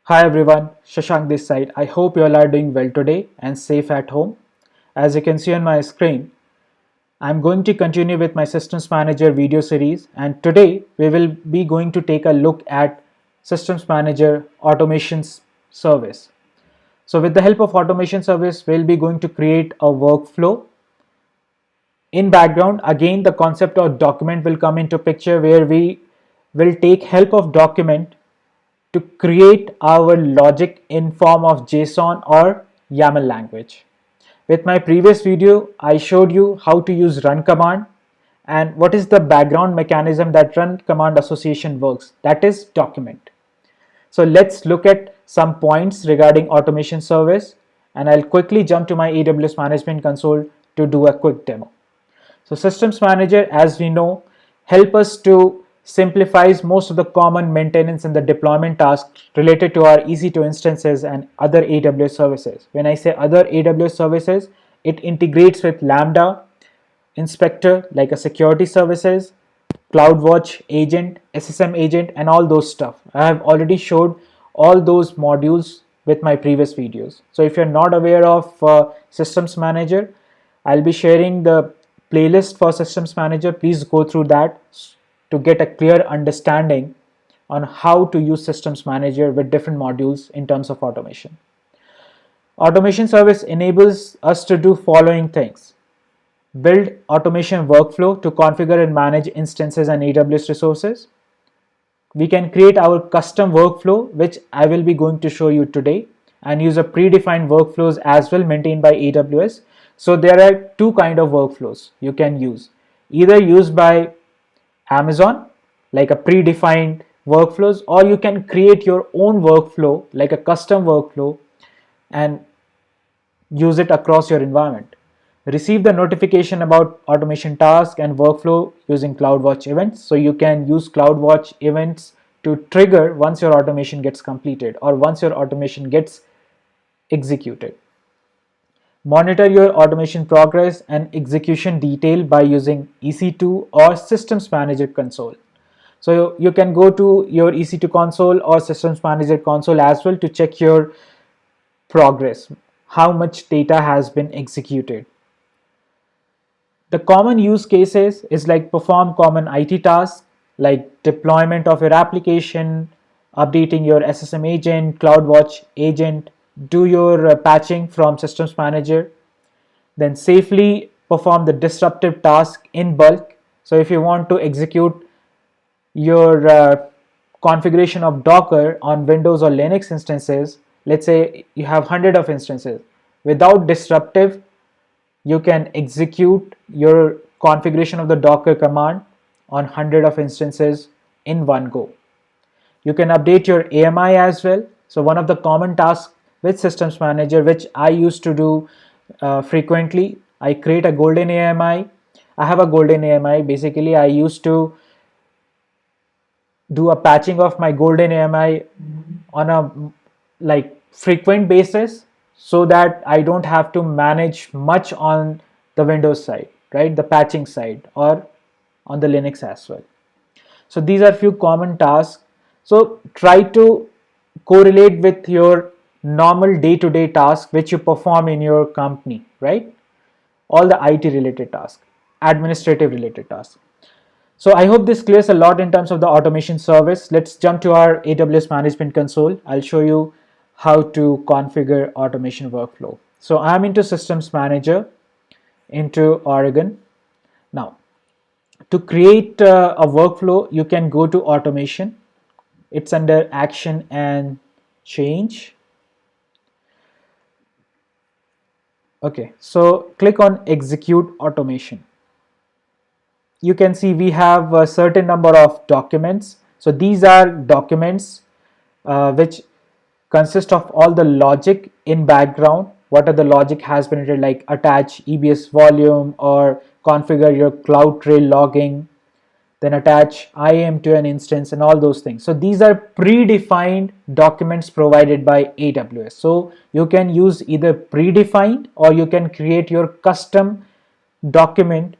Hi everyone, Shashank this side. I hope you all are doing well today and safe at home. As you can see on my screen, I'm going to continue with my Systems Manager video series, and today we will be going to take a look at Systems Manager Automations Service. So with the help of Automation Service, we'll be going to create a workflow. In background, again the concept of document will come into picture, where we will take help of document to create our logic in form of JSON or YAML language. With my previous video, I showed you how to use run command and what is the background mechanism that run command association works, that is document. So let's look at some points regarding automation service, and I'll quickly jump to my AWS Management Console to do a quick demo. So Systems Manager, as we know, help us to simplifies most of the common maintenance and the deployment tasks related to our EC2 instances and other AWS services. When I say other AWS services, it integrates with Lambda, Inspector like a security services, CloudWatch agent, SSM agent, and all those stuff. I have already showed all those modules with my previous videos. So if you're not aware of Systems Manager, I'll be sharing the playlist for Systems Manager. Please go through that to get a clear understanding on how to use Systems Manager with different modules in terms of automation. Automation service enables us to do following things: build automation workflow to configure and manage instances and AWS resources. We can create our custom workflow, which I will be going to show you today, and use a predefined workflows as well maintained by AWS. So there are two kind of workflows you can use, either used by Amazon like a predefined workflows, or you can create your own workflow like a custom workflow and use it across your environment. Receive the notification about automation task and workflow using CloudWatch events. So you can use CloudWatch events to trigger once your automation gets completed or once your automation gets executed. Monitor your automation progress and execution detail by using EC2 or Systems Manager console. So you can go to your EC2 console or Systems Manager console as well to check your progress, how much data has been executed. The common use cases is like perform common IT tasks like deployment of your application, updating your SSM agent, CloudWatch agent, do your patching from Systems Manager, then safely perform the disruptive task in bulk. So if you want to execute your configuration of Docker on Windows or Linux instances, let's say you have 100 of instances, without disruptive, you can execute your configuration of the Docker command on 100 of instances in one go. You can update your AMI as well. So one of the common tasks with Systems Manager, which I used to do frequently, I create a golden AMI. I have a golden AMI. Basically, I used to do a patching of my golden AMI on a like frequent basis, so that I don't have to manage much on the Windows side, right? The patching side, or on the Linux as well. So these are few common tasks. So try to correlate with your normal day-to-day tasks which you perform in your company, right? All the IT related tasks, administrative related tasks. So I hope this clears a lot in terms of the automation service. Let's jump to our AWS Management Console. I'll show you how to configure automation workflow. So I'm into Systems Manager, into Oregon. Now, to create a workflow, you can go to automation. It's under action and change. Okay, so click on execute automation. You can see we have a certain number of documents. So these are documents which consist of all the logic in background. What are the logic has been written, like attach EBS volume or configure your CloudTrail logging, then attach IAM to an instance and all those things. So these are predefined documents provided by AWS. So you can use either predefined or you can create your custom document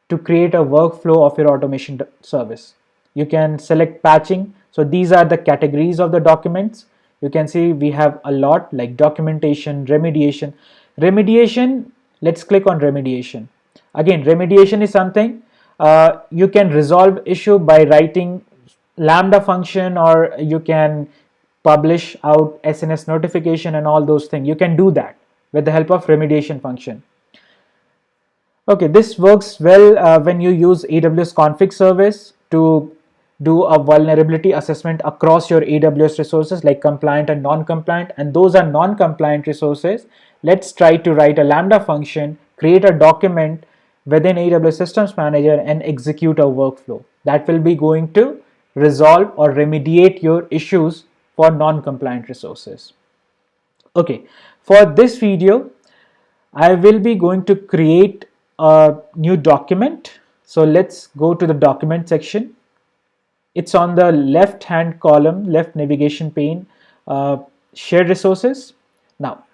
to create a workflow of your automation service. You can select patching. So these are the categories of the documents. You can see we have a lot like documentation, remediation. Let's click on remediation. Again, remediation is something you can resolve issue by writing lambda function, or you can publish out SNS notification and all those things. You can do that with the help of remediation function. Okay, this works well when you use AWS config service to do a vulnerability assessment across your AWS resources like compliant and non-compliant, and those are non-compliant resources. Let's try to write a lambda function, create a document within AWS Systems Manager and execute a workflow that will be going to resolve or remediate your issues for non-compliant resources. Okay, for this video, I will be going to create a new document. So let's go to the document section. It's on the left hand column, left navigation pane, shared resources. Now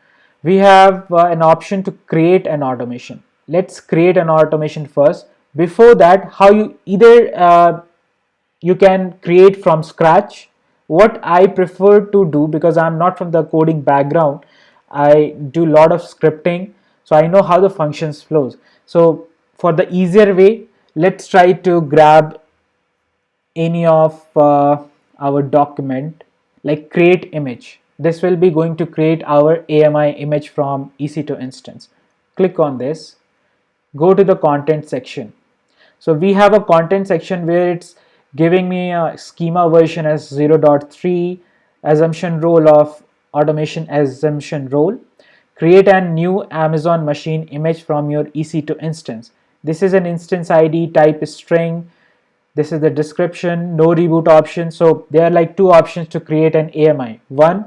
we have an option to create an automation. Let's create an automation first. Before that, how you either you can create from scratch. What I prefer to do, because I'm not from the coding background, I do a lot of scripting, so I know how the functions flows. So for the easier way, let's try to grab any of our document, like create image. This will be going to create our AMI image from EC2 instance. Click on this, go to the content section. So we have a content section where it's giving me a schema version as 0.3, assumption role of automation assumption role. Create a new Amazon machine image from your EC2 instance. This is an instance ID, type string. This is the description, no reboot option. So there are like two options to create an AMI. One,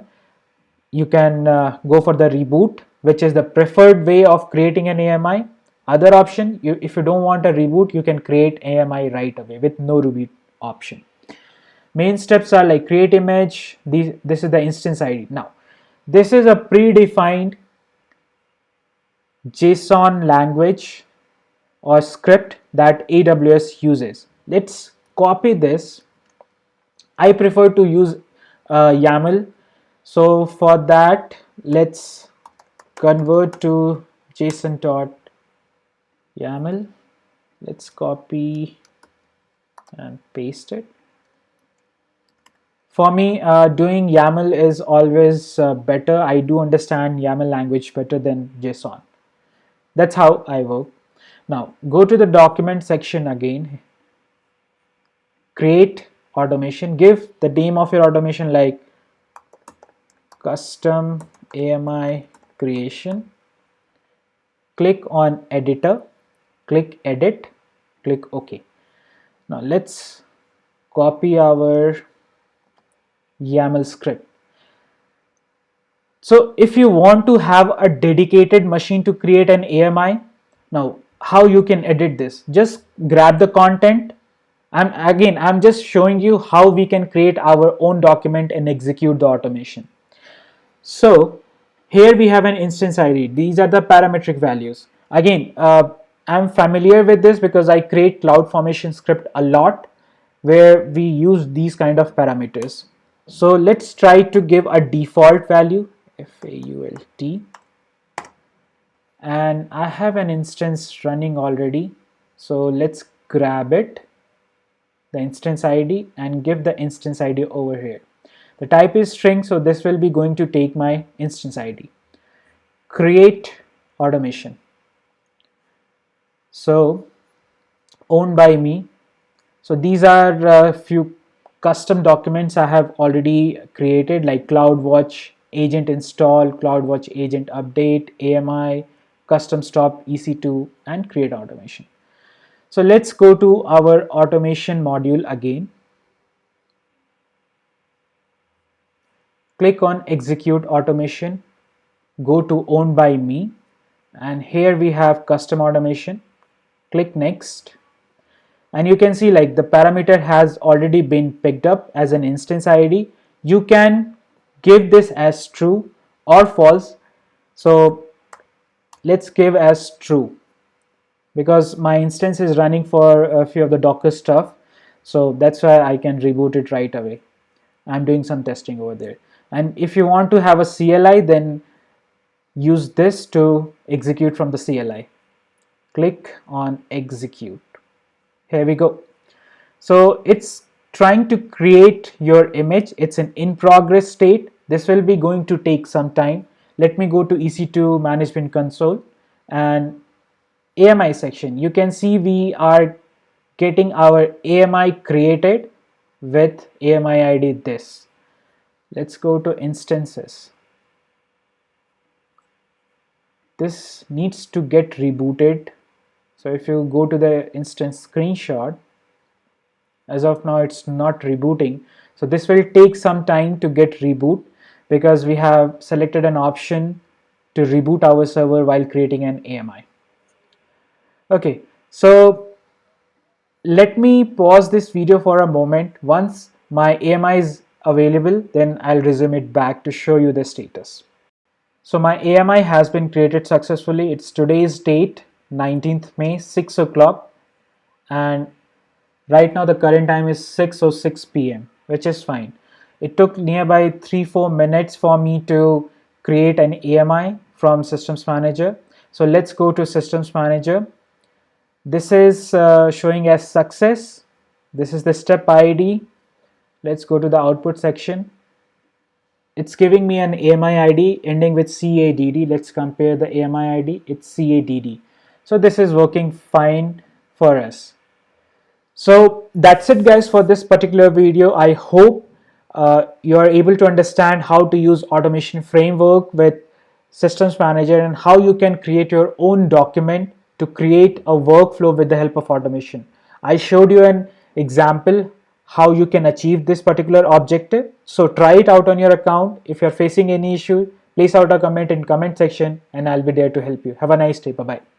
you can go for the reboot, which is the preferred way of creating an AMI. Other option, if you don't want a reboot, you can create AMI right away with no reboot option. Main steps are like create image. This is the instance ID. Now, this is a predefined JSON language or script that AWS uses. Let's copy this. I prefer to use YAML. So for that, let's convert to JSON.YAML. Let's copy and paste it. For me, doing YAML is always better. I do understand YAML language better than JSON. That's how I work. Now go to the document section again. Create automation. Give the name of your automation like custom AMI creation. Click on editor. Click edit. Click OK. Now let's copy our YAML script. So if you want to have a dedicated machine to create an AMI, now how you can edit this? Just grab the content. I'm just showing you how we can create our own document and execute the automation. So here we have an instance ID. These are the parametric values. Again, I'm familiar with this because I create CloudFormation script a lot where we use these kind of parameters. So let's try to give a default value, FAULT, and I have an instance running already. So let's grab it, the instance ID, and give the instance ID over here. The type is string, so this will be going to take my instance ID. Create automation. So owned by me. So these are a few custom documents I have already created, like CloudWatch agent install, CloudWatch agent update, AMI, custom stop EC2, and create automation. So let's go to our automation module again. Click on execute automation, go to owned by me, and here we have custom automation. Click next, and you can see like the parameter has already been picked up as an instance ID. You can give this as true or false. So let's give as true because my instance is running for a few of the Docker stuff. So that's why I can reboot it right away. I'm doing some testing over there. And if you want to have a CLI, then use this to execute from the CLI. Click on execute. Here we go. So it's trying to create your image. It's an in progress state. This will be going to take some time. Let me go to EC2 management console and AMI section. You can see we are getting our AMI created with AMI ID this. Let's go to instances. This needs to get rebooted. So if you go to the instance screenshot, as of now it's not rebooting. So this will take some time to get reboot because we have selected an option to reboot our server while creating an AMI. Okay, so let me pause this video for a moment. Once my AMI is available, then I'll resume it back to show you the status. So my AMI has been created successfully. It's today's date, 19th May, 6 o'clock, and right now the current time is 6:06 p.m., which is fine. It took nearby 3-4 minutes for me to create an AMI from Systems Manager. So let's go to Systems Manager. This is showing as success. This is the step ID. Let's go to the output section. It's giving me an AMI ID ending with CADD. Let's compare the AMI ID. It's CADD. So this is working fine for us. So that's it guys for this particular video. I hope you are able to understand how to use automation framework with Systems Manager and how you can create your own document to create a workflow with the help of automation. I showed you an example how you can achieve this particular objective. So try it out on your account. If you're facing any issue, place out a comment in comment section and I'll be there to help you. Have a nice day. Bye-bye.